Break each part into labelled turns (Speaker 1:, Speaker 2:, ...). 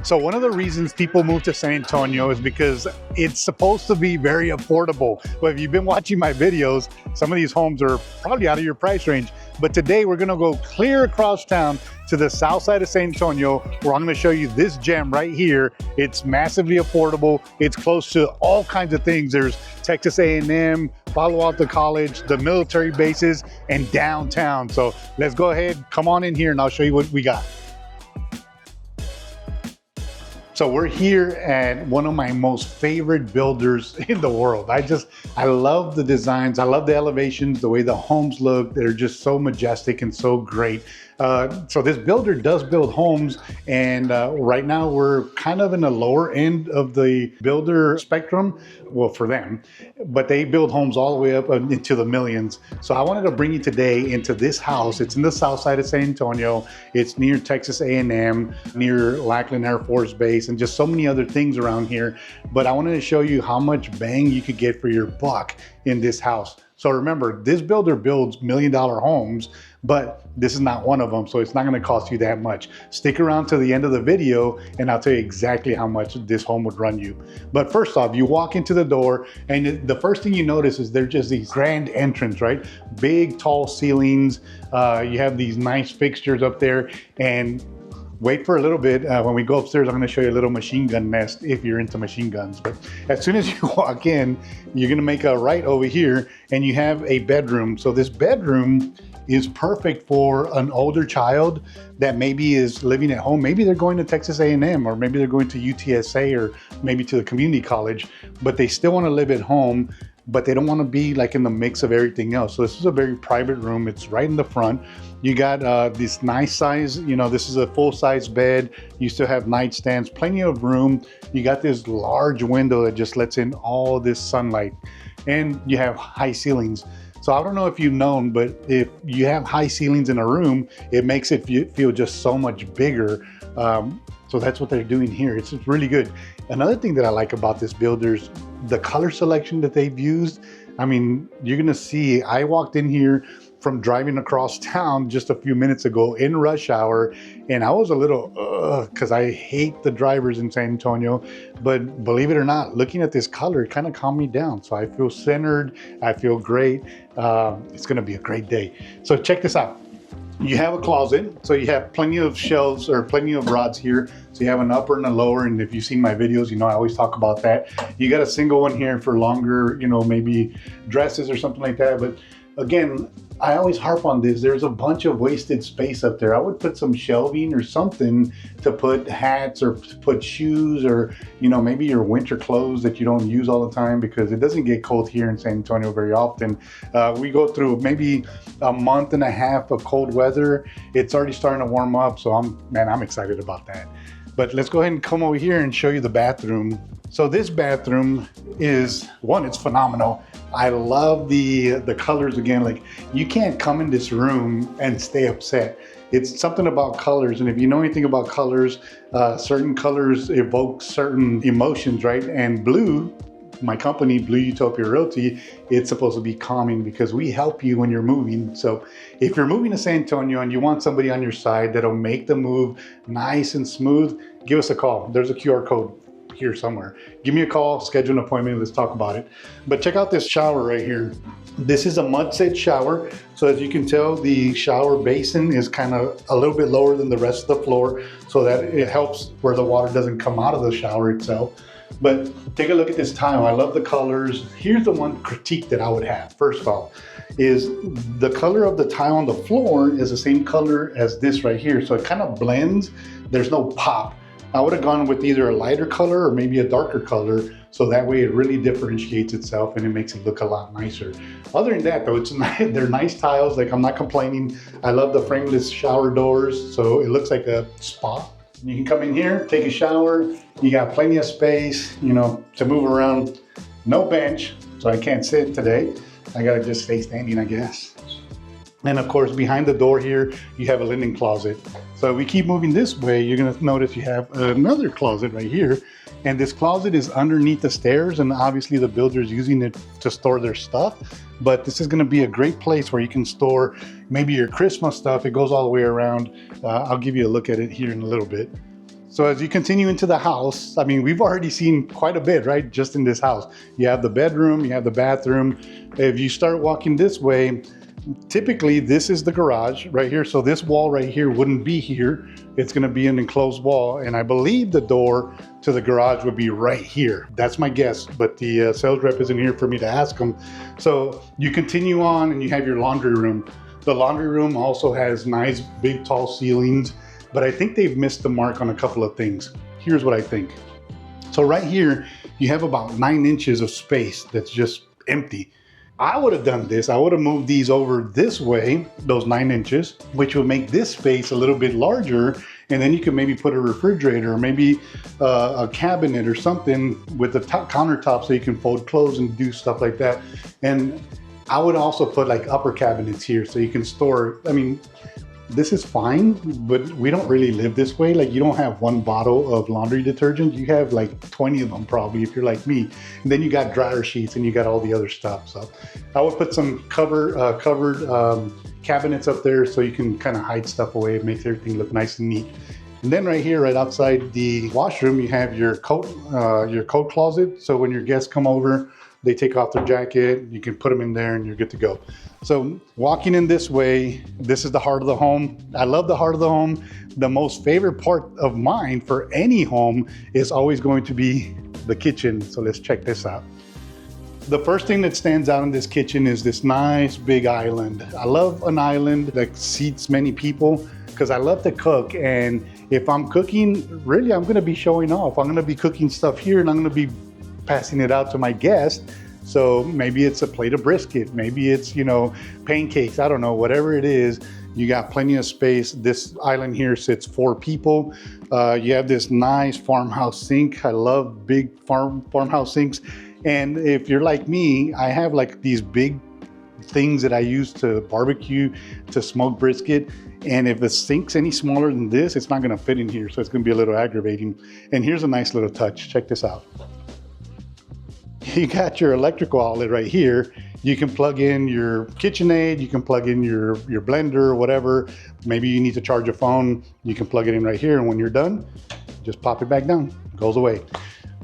Speaker 1: So one of the reasons people move to San Antonio is because it's supposed to be very affordable. But if you've been watching my videos, some of these homes are probably out of your price range. But today we're gonna go clear across town to the south side of San Antonio, where I'm gonna show you this gem right here. It's massively affordable. It's close to all kinds of things. There's Texas A&M, Palo Alto College, the military bases, and downtown. So let's go ahead, come on in here and I'll show you what we got. So we're here at one of my most favorite builders in the world. I love the designs. I love the elevations, the way the homes look. They're just so majestic and so great. So this builder does build homes, and right now we're kind of in the lower end of the builder spectrum, well, for them, but they build homes all the way up into the millions. So I wanted to bring you today into this house. It's in the south side of San Antonio. It's near Texas A&M, near Lackland Air Force Base, and just so many other things around here. But I wanted to show you how much bang you could get for your buck in this house. So remember, this builder builds $1 million homes, but this is not one of them, so it's not gonna cost you that much. Stick around to the end of the video and I'll tell you exactly how much this home would run you. But first off, you walk into the door and the first thing you notice is there's just these grand entrance, right? Big, tall ceilings. You have these nice fixtures up there, and wait for a little bit. When we go upstairs, I'm gonna show you a little machine gun nest if you're into machine guns. But as soon as you walk in, you're gonna make a right over here and you have a bedroom. So this bedroom is perfect for an older child that maybe is living at home. Maybe they're going to Texas A&M, or maybe they're going to UTSA, or maybe to the community college, but they still wanna live at home, but they don't want to be like in the mix of everything else. So this is a very private room. It's right in the front. You got this nice size, this is a full-size bed. You still have nightstands, plenty of room. You got this large window that just lets in all this sunlight, and you have high ceilings. So I don't know if you've known, but if you have high ceilings in a room, it makes it feel just so much bigger. So that's what they're doing here. It's really good. Another thing that I like about this builder's the color selection that they've used. I mean, you're gonna see, I walked in here from driving across town just a few minutes ago in rush hour, and I was a little, because I hate the drivers in San Antonio, but believe it or not, looking at this color, it kind of calmed me down. So I feel centered, I feel great. It's gonna be a great day. So check this out. You have a closet, so you have plenty of shelves or plenty of rods here. So you have an upper and a lower, and if you've seen my videos, I always talk about that. You got a single one here for longer, maybe dresses or something like that. But again, I always harp on this. There's a bunch of wasted space up there. I would put some shelving or something to put hats or to put shoes, or maybe your winter clothes that you don't use all the time, because it doesn't get cold here in San Antonio very often. We go through maybe a month and a half of cold weather. It's already starting to warm up, so I'm excited about that. But let's go ahead and come over here and show you the bathroom. So this bathroom is, it's phenomenal. I love the colors again. Like, you can't come in this room and stay upset. It's something about colors, and if you know anything about colors, certain colors evoke certain emotions, right? And blue, my company, Blue Utopia Realty, it's supposed to be calming because we help you when you're moving. So if you're moving to San Antonio and you want somebody on your side that'll make the move nice and smooth, give us a call. There's a QR code here somewhere. Give me a call, schedule an appointment, let's talk about it. But check out this shower right here. This is a mud set shower. So as you can tell, the shower basin is kind of a little bit lower than the rest of the floor, so that it helps where the water doesn't come out of the shower itself. But take a look at this tile. I love the colors. Here's the one critique that I would have. First off, is the color of the tile on the floor is the same color as this right here. So it kind of blends. There's no pop. I would have gone with either a lighter color or maybe a darker color, so that way it really differentiates itself and it makes it look a lot nicer. Other than that though, they're nice tiles. Like, I'm not complaining. I love the frameless shower doors, so it looks like a spa. You can come in here, take a shower. You got plenty of space, to move around. No bench, so I can't sit today. I gotta just stay standing, I guess. And of course, behind the door here, you have a linen closet. So if we keep moving this way, you're gonna notice you have another closet right here. And this closet is underneath the stairs, and obviously the builder's using it to store their stuff. But this is gonna be a great place where you can store maybe your Christmas stuff. It goes all the way around. I'll give you a look at it here in a little bit. So as you continue into the house, I mean, we've already seen quite a bit, right? Just in this house. You have the bedroom, you have the bathroom. If you start walking this way, typically this is the garage right here. So this wall right here wouldn't be here. It's gonna be an enclosed wall. And I believe the door to the garage would be right here. That's my guess, but the sales rep isn't here for me to ask him. So you continue on and you have your laundry room. The laundry room also has nice, big, tall ceilings, but I think they've missed the mark on a couple of things. Here's what I think. So right here, you have about 9 inches of space that's just empty. I would have done this. I would have moved these over this way, those 9 inches, which would make this space a little bit larger. And then you could maybe put a refrigerator or maybe a cabinet or something with the top countertop so you can fold clothes and do stuff like that. And I would also put like upper cabinets here so you can store, I mean, this is fine, but we don't really live this way. Like you don't have one bottle of laundry detergent. You have like 20 of them probably if you're like me. And then you got dryer sheets and you got all the other stuff. So I would put some covered cabinets up there so you can kind of hide stuff away. It makes everything look nice and neat. And then right here, right outside the washroom, you have your coat closet. So when your guests come over, they take off their jacket, you can put them in there and you're good to go. So walking in this way, this is the heart of the home. I love the heart of the home. The most favorite part of mine for any home is always going to be the kitchen. So let's check this out. The first thing that stands out in this kitchen is this nice big island. I love an island that seats many people because I love to cook. And if I'm cooking, really, I'm gonna be showing off. I'm gonna be cooking stuff here and I'm gonna be passing it out to my guests. So maybe it's a plate of brisket, maybe it's, you know, pancakes, I don't know, whatever it is, you got plenty of space. This island here sits 4 people. You have this nice farmhouse sink. I love big farmhouse sinks. And if you're like me, I have like these big things that I use to barbecue, to smoke brisket. And if the sink's any smaller than this, it's not gonna fit in here. So it's gonna be a little aggravating. And here's a nice little touch, check this out. You got your electrical outlet right here. You can plug in your KitchenAid, you can plug in your blender or whatever. Maybe you need to charge a phone, you can plug it in right here. And when you're done, just pop it back down, it goes away.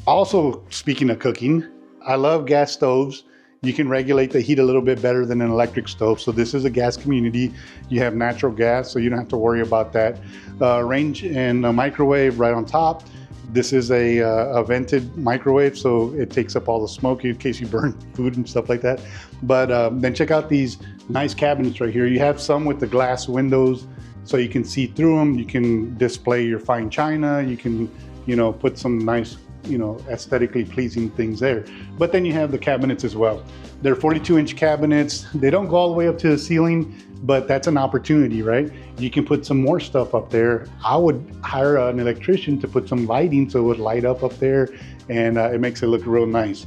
Speaker 1: Also, speaking of cooking, I love gas stoves. You can regulate the heat a little bit better than an electric stove. So this is a gas community. You have natural gas, so you don't have to worry about that. Range and a microwave right on top. This is a vented microwave, so it takes up all the smoke in case you burn food and stuff like that. But then check out these nice cabinets right here. You have some with the glass windows so you can see through them. You can display your fine china. You can, you know, put some nice, you know, aesthetically pleasing things there. But then you have the cabinets as well. They're 42-inch cabinets. They don't go all the way up to the ceiling, but that's an opportunity, right? You can put some more stuff up there. I would hire an electrician to put some lighting so it would light up there, and it makes it look real nice.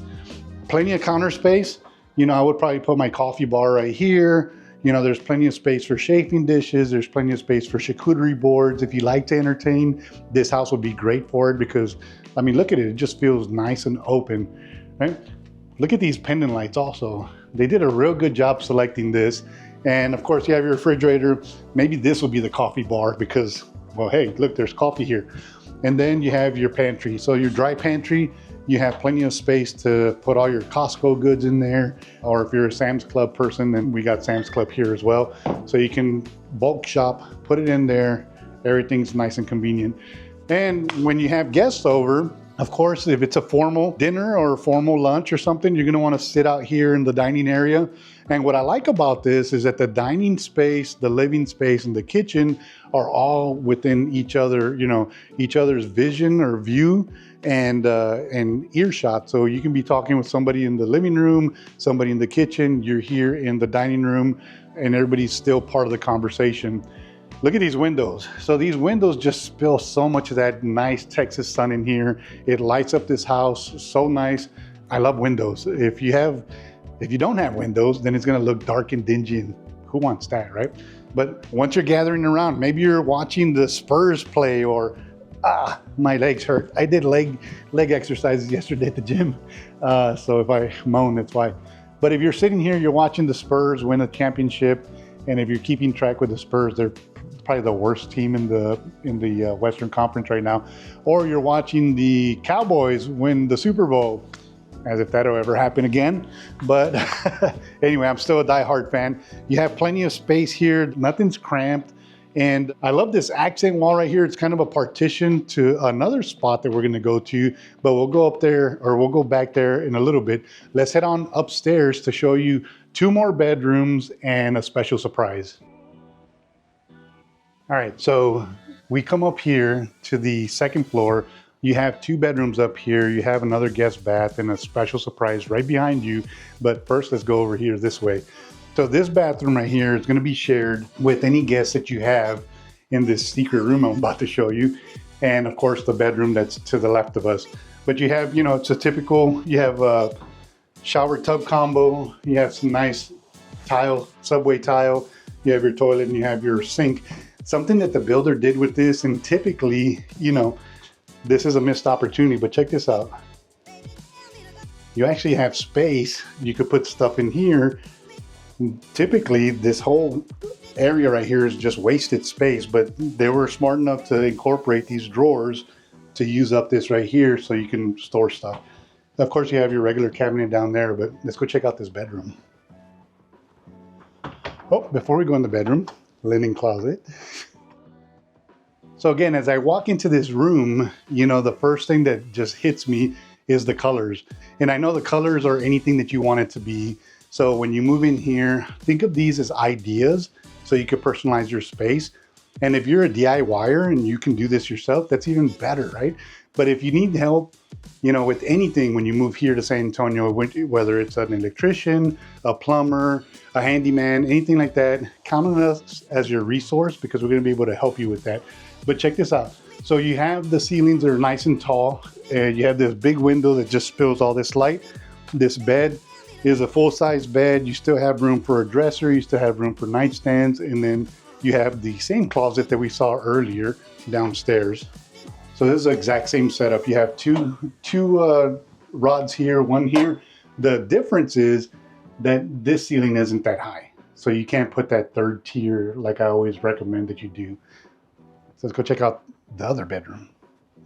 Speaker 1: Plenty of counter space. You know, I would probably put my coffee bar right here. You know, there's plenty of space for chafing dishes. There's plenty of space for charcuterie boards. If you like to entertain, this house would be great for it because, I mean, look at it. It just feels nice and open, right? Look at these pendant lights also. They did a real good job selecting this. And of course you have your refrigerator. Maybe this will be the coffee bar because, well, hey, look, there's coffee here. And then you have your pantry. So your dry pantry, you have plenty of space to put all your Costco goods in there. Or if you're a Sam's Club person, then we got Sam's Club here as well. So you can bulk shop, put it in there. Everything's nice and convenient. And when you have guests over, of course, if it's a formal dinner or a formal lunch or something, you're gonna wanna sit out here in the dining area. And what I like about this is that the dining space, the living space, and the kitchen are all within each other, you know, each other's vision or view and earshot. So you can be talking with somebody in the living room, somebody in the kitchen, you're here in the dining room, and everybody's still part of the conversation. Look at these windows. So these windows just spill so much of that nice Texas sun in here. It lights up this house so nice. I love windows. If you don't have windows, then it's gonna look dark and dingy, and who wants that, right? But once you're gathering around, maybe you're watching the Spurs play or, my legs hurt. I did leg exercises yesterday at the gym. So if I moan, that's why. But if you're sitting here, you're watching the Spurs win a championship, and if you're keeping track with the Spurs, they're probably the worst team in the Western Conference right now, or you're watching the Cowboys win the Super Bowl, as if that'll ever happen again. But anyway, I'm still a diehard fan. You have plenty of space here. Nothing's cramped. And I love this accent wall right here. It's kind of a partition to another spot that we're going to go to, but we'll go up there, or we'll go back there in a little bit. Let's head on upstairs to show you 2 more bedrooms and a special surprise. All right, so we come up here to the 2nd floor. You have 2 bedrooms up here. You have another guest bath and a special surprise right behind you. But first, let's go over here this way. So this bathroom right here is going to be shared with any guests that you have in this secret room I'm about to show you. And of course, the bedroom that's to the left of us. But you have, you know, it's a typical, you have a shower tub combo. You have some nice tile, subway tile. You have your toilet and you have your sink. Something that the builder did with this, and typically, you know, this is a missed opportunity, but check this out. You actually have space. You could put stuff in here. Typically, this whole area right here is just wasted space, but they were smart enough to incorporate these drawers to use up this right here so you can store stuff. Of course, you have your regular cabinet down there, but let's go check out this bedroom. Oh, before we go in the bedroom, linen closet. So again, as I walk into this room, you know, the first thing that just hits me is the colors. And I know the colors are anything that you want it to be. So when you move in here, think of these as ideas so you can personalize your space. And if you're a DIYer and you can do this yourself, that's even better, right? But if you need help, you know, with anything when you move here to San Antonio, whether it's an electrician, a plumber, a handyman, anything like that, count on us as your resource because we're going to be able to help you with that. But check this out. So you have the ceilings that are nice and tall, and you have this big window that just spills all this light. This bed is a full-size bed. You still have room for a dresser. You still have room for nightstands. And then you have the same closet that we saw earlier downstairs. So this is the exact same setup. You have two rods here, one here. The difference is that this ceiling isn't that high. So you can't put that 3rd tier like I always recommend that you do. So let's go check out the other bedroom.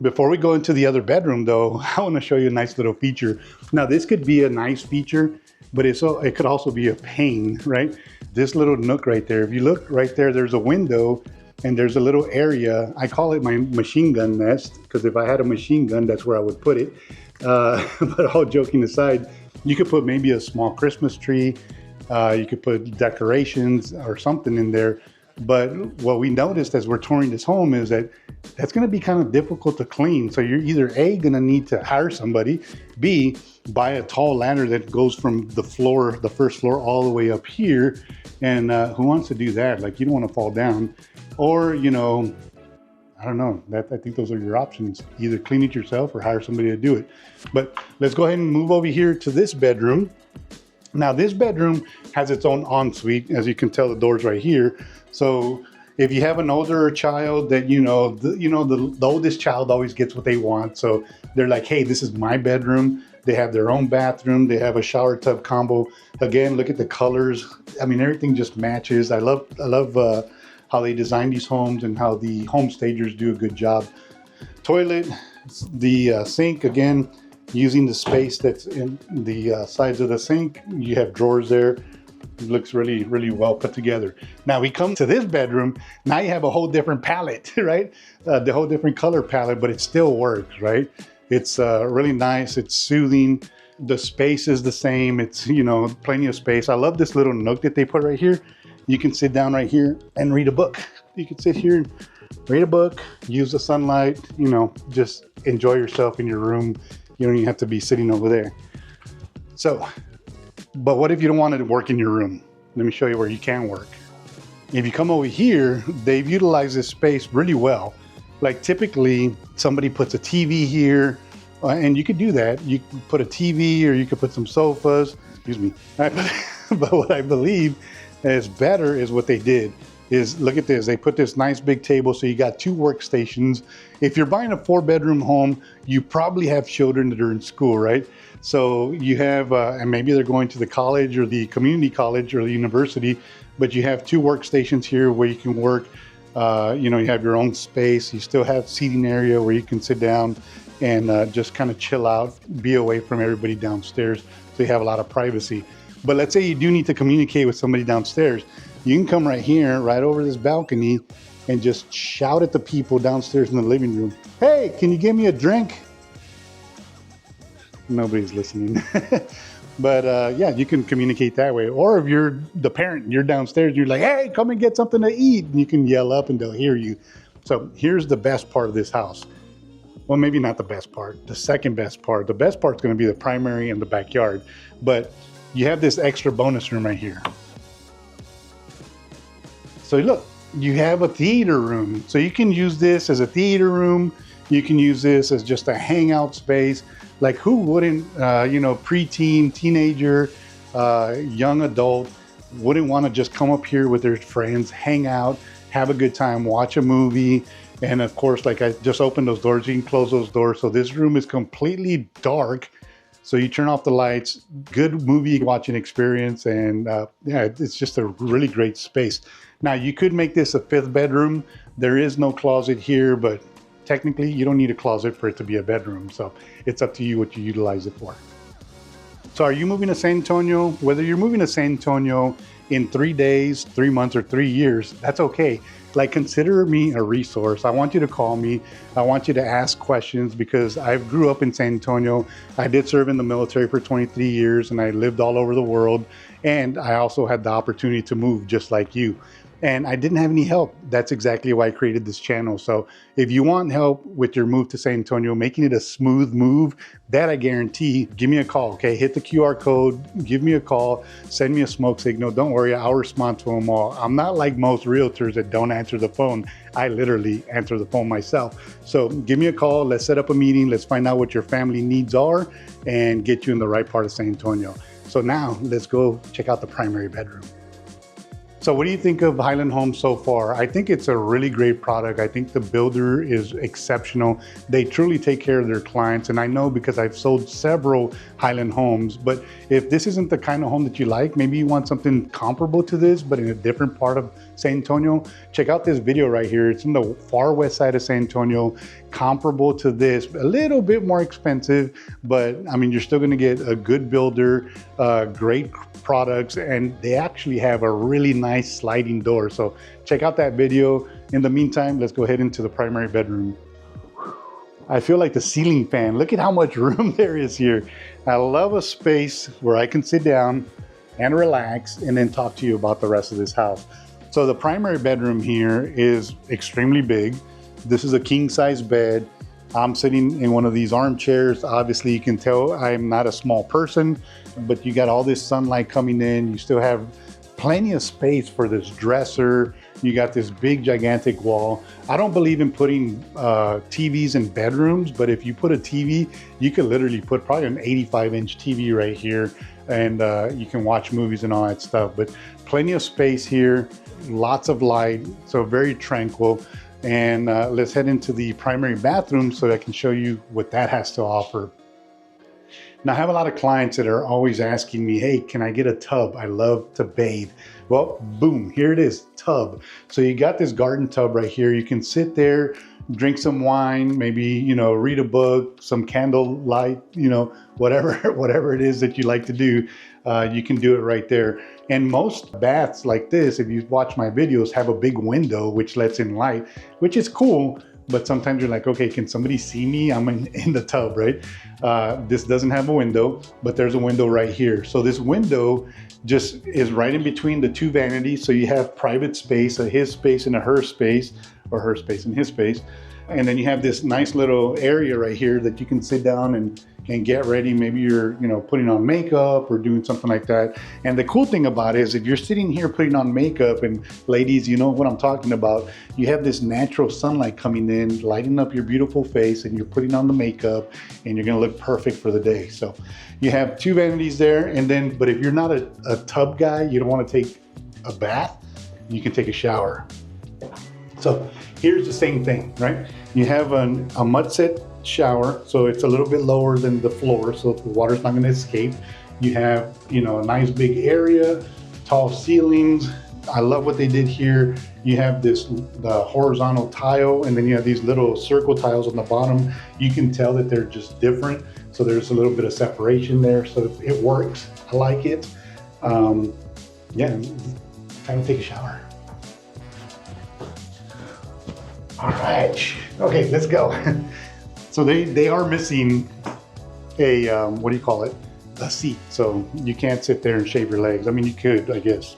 Speaker 1: Before we go into the other bedroom though, I want to show you a nice little feature. Now this could be a nice feature, but it could also be a pain, right? This little nook right there, if you look right there, there's a window and there's a little area. I call it my machine gun nest because if I had a machine gun, that's where I would put it. But all joking aside, you could put maybe a small Christmas tree. You could put decorations or something in there. But what we noticed as we're touring this home is that that's going to be kind of difficult to clean. So you're either A, going to need to hire somebody, B, buy a tall ladder that goes from the floor, the 1st floor, all the way up here. And who wants to do that? Like, you don't want to fall down. Or, you know, I don't know. I think those are your options. Either clean it yourself or hire somebody to do it. But let's go ahead and move over here to this bedroom. Now, this bedroom has its own ensuite. As you can tell, the door's right here. So if you have an older child that, the oldest child always gets what they want. So they're like, hey, this is my bedroom. They have their own bathroom. They have a shower tub combo. Again, look at the colors. I mean, everything just matches. I love how they design these homes and how the home stagers do a good job. Toilet, the sink, again, using the space that's in the sides of the sink. You have drawers there. It looks really, really well put together. Now we come to this bedroom. Now you have a whole different palette, right? The whole different color palette, but it still works, right? It's really nice. It's soothing. The space is the same. It's, plenty of space. I love this little nook that they put right here. You can sit down right here and read a book. You can sit here and read a book, use the sunlight, just enjoy yourself in your room. You don't even have to be sitting over there. So, but what if you don't want to work in your room? Let me show you where you can work. If you come over here, they've utilized this space really well. Like typically somebody puts a TV here, and you could do that. You can put a TV or you could put some sofas, excuse me. But what I believe is better is what they did is, look at this. They put this nice big table. So you got 2 workstations. If you're buying a 4-bedroom home, you probably have children that are in school, right? So you have, and maybe they're going to the college or the community college or the university, but you have 2 workstations here where you can work. You know, you have your own space. You still have seating area where you can sit down and just kind of chill out, be away from everybody downstairs. So you have a lot of privacy. But let's say you do need to communicate with somebody downstairs. You can come right here, right over this balcony, and just shout at the people downstairs in the living room. Hey, can you give me a drink? Nobody's listening. But yeah, you can communicate that way. Or if you're the parent, you're downstairs, you're like, hey, come and get something to eat. And you can yell up and they'll hear you. So here's the best part of this house. Well, maybe not the best part, the second best part. The best part's gonna be the primary and the backyard. But you have this extra bonus room right here. So look, you have a theater room. So you can use this as a theater room. You can use this as just a hangout space. Like who wouldn't, you know, preteen, teenager, young adult wouldn't want to just come up here with their friends, hang out, have a good time, watch a movie. And of course, like I just opened those doors, you can close those doors. So this room is completely dark. So you turn off the lights, good movie watching experience. And yeah, it's just a really great space. Now you could make this a 5th bedroom. There is no closet here, but technically you don't need a closet for it to be a bedroom. So it's up to you what you utilize it for. So are you moving to San Antonio? Whether you're moving to San Antonio in 3 days, 3 months, or 3 years, that's okay. Like, consider me a resource. I want you to call me. I want you to ask questions because I grew up in San Antonio. I did serve in the military for 23 years and I lived all over the world. And I also had the opportunity to move just like you. And I didn't have any help. That's exactly why I created this channel. So if you want help with your move to San Antonio, making it a smooth move, that I guarantee, give me a call, okay? Hit the QR code, give me a call, send me a smoke signal. Don't worry, I'll respond to them all. I'm not like most realtors that don't answer the phone. I literally answer the phone myself. So give me a call, let's set up a meeting, let's find out what your family needs are and get you in the right part of San Antonio. So now let's go check out the primary bedroom. So what do you think of Highland Homes so far? I think it's a really great product. I think the builder is exceptional. They truly take care of their clients. And I know because I've sold several Highland Homes, but if this isn't the kind of home that you like, maybe you want something comparable to this, but in a different part of San Antonio, check out this video right here. It's in the far west side of San Antonio, comparable to this, a little bit more expensive, but I mean, you're still gonna get a good builder, great products, and they actually have a really nice sliding door. So check out that video. In the meantime, let's go ahead into the primary bedroom. I feel like the ceiling fan. Look at how much room there is here. I love a space where I can sit down and relax and then talk to you about the rest of this house. So the primary bedroom here is extremely big. This is a king size bed. I'm sitting in one of these armchairs. Obviously you can tell I'm not a small person, but you got all this sunlight coming in. You still have plenty of space for this dresser. You got this big gigantic wall. I don't believe in putting TVs in bedrooms, but if you put a TV, you could literally put probably an 85-inch TV right here and you can watch movies and all that stuff. But plenty of space here, lots of light, so very tranquil. And let's head into the primary bathroom so I can show you what that has to offer. Now, I have a lot of clients that are always asking me, hey, can I get a tub? I love to bathe. Well, boom, here it is, tub. So you got this garden tub right here. You can sit there, drink some wine, maybe, you know, read a book, some candle light, you know, whatever it is that you like to do, you can do it right there. And most baths like this, if you watch my videos, have a big window which lets in light, which is cool. But sometimes you're like, okay, can somebody see me? I'm in the tub, right? This doesn't have a window, but there's a window right here. So this window just is right in between the two vanities. So you have private space, a his space and a her space, or her space and his space. And then you have this nice little area right here that you can sit down and get ready. Maybe you're, you know, putting on makeup or doing something like that. And the cool thing about it is if you're sitting here putting on makeup, and ladies, you know what I'm talking about, you have this natural sunlight coming in, lighting up your beautiful face, and you're putting on the makeup and you're gonna look perfect for the day. So you have two vanities there. And then, but if you're not a tub guy, you don't wanna take a bath, you can take a shower. So here's the same thing, right? You have a mud set shower, so it's a little bit lower than the floor, so the water's not going to escape. You have, you know, a nice big area, tall ceilings, I love what they did here. You have the horizontal tile, and then you have these little circle tiles on the bottom. You can tell that they're just different. So there's a little bit of separation there. So it works. I like it. Yeah, time to take a shower. All right. Okay, let's go. So they are missing a, what do you call it? A seat. So you can't sit there and shave your legs. I mean, you could, I guess.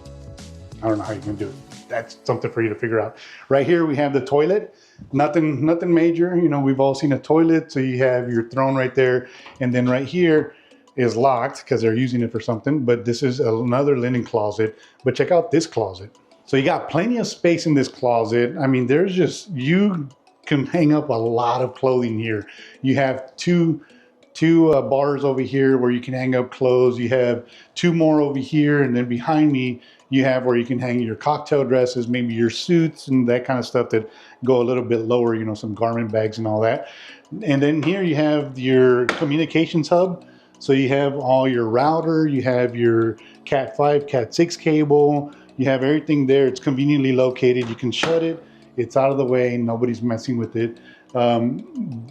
Speaker 1: I don't know how you're gonna do it. That's something for you to figure out. Right here, we have the toilet. Nothing major. You know, we've all seen a toilet. So you have your throne right there. And then right here is locked because they're using it for something. But this is another linen closet. But check out this closet. So you got plenty of space in this closet. I mean, there's just, you can hang up a lot of clothing here. You have two bars over here where you can hang up clothes. You have two more over here, and then behind me you have where you can hang your cocktail dresses, maybe your suits and that kind of stuff that go a little bit lower, you know, some garment bags and all that. And then here you have your communications hub. So you have all your router, you have your Cat 5, Cat 6 cable, you have everything there. It's conveniently located. You can shut it. It's out of the way. Nobody's messing with it.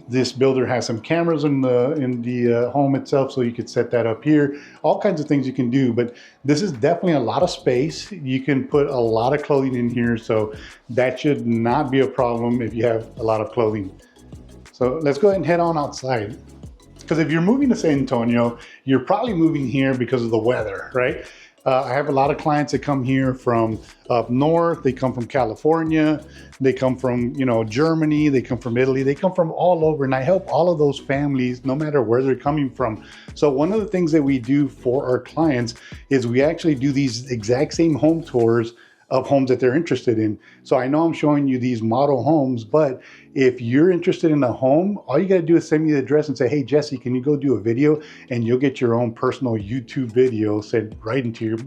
Speaker 1: This builder has some cameras in the home itself, so you could set that up here. All kinds of things you can do, but this is definitely a lot of space. You can put a lot of clothing in here, so that should not be a problem if you have a lot of clothing. So let's go ahead and head on outside. Because if you're moving to San Antonio, you're probably moving here because of the weather, right? I have a lot of clients that come here from up north. They come from California. They come from, you know, Germany. They come from Italy. They come from all over. And I help all of those families, no matter where they're coming from. So one of the things that we do for our clients is we actually do these exact same home tours of homes that they're interested in. So I know I'm showing you these model homes, but if you're interested in a home, all you gotta do is send me the address and say, hey, Jesse, can you go do a video? And you'll get your own personal YouTube video sent right into your your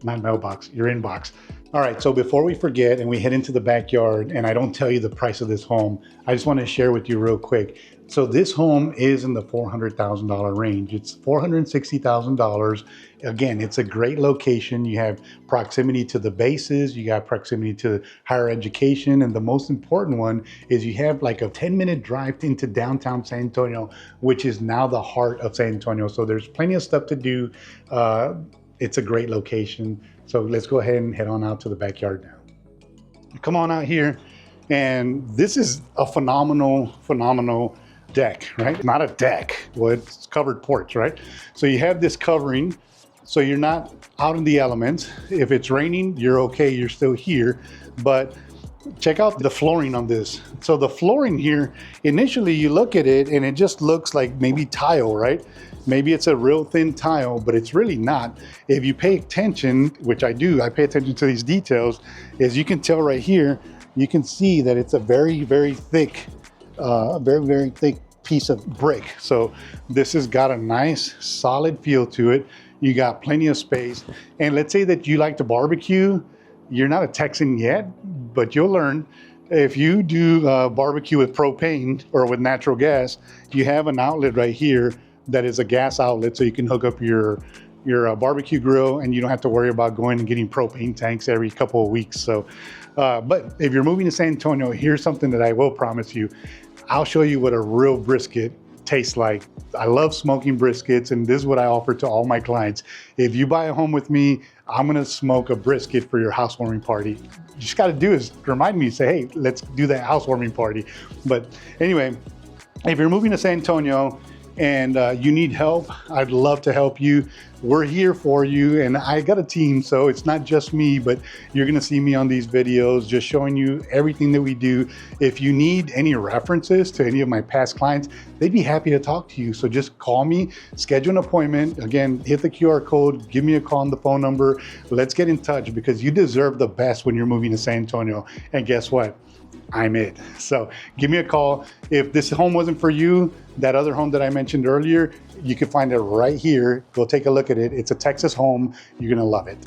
Speaker 1: inbox. All right, so before we forget and we head into the backyard and I don't tell you the price of this home, I just wanna share with you real quick. So this home is in the $400,000 range. It's $460,000. Again, it's a great location. You have proximity to the bases, you got proximity to higher education, and the most important one is you have like a 10-minute drive into downtown San Antonio, which is now the heart of San Antonio. So there's plenty of stuff to do. It's a great location. So let's go ahead and head on out to the backyard now. Come on out here, and this is a phenomenal deck, right? Not a deck, well, it's covered porch, right? So you have this covering, so you're not out in the elements. If it's raining, you're okay, you're still here. But check out the flooring on this. So the flooring here, initially you look at it and it just looks like maybe tile, right? Maybe it's a real thin tile, but it's really not. If you pay attention, which I do, I pay attention to these details, as you can tell right here, you can see that it's a very thick, very thick piece of brick. So this has got a nice solid feel to it. You got plenty of space. And let's say that you like to barbecue. You're not a Texan yet, but you'll learn. If you do barbecue with propane or with natural gas, you have an outlet right here that is a gas outlet, so you can hook up your barbecue grill and you don't have to worry about going and getting propane tanks every couple of weeks. So, but if you're moving to San Antonio, here's something that I will promise you. I'll show you what a real brisket tastes like. I love smoking briskets, and this is what I offer to all my clients. If you buy a home with me, I'm gonna smoke a brisket for your housewarming party. You just gotta do is remind me, say, hey, let's do that housewarming party. But anyway, if you're moving to San Antonio and you need help, I'd love to help you. We're here for you, and I got a team, so it's not just me, but you're gonna see me on these videos just showing you everything that we do. If you need any references to any of my past clients, they'd be happy to talk to you. So just call me, schedule an appointment. Again, hit the QR code, give me a call on the phone number. Let's get in touch, because you deserve the best when you're moving to San Antonio. And guess what? I'm it. So give me a call. If this home wasn't for you, that other home that I mentioned earlier, you can find it right here. Go take a look at it. It's a Texas home. You're gonna love it.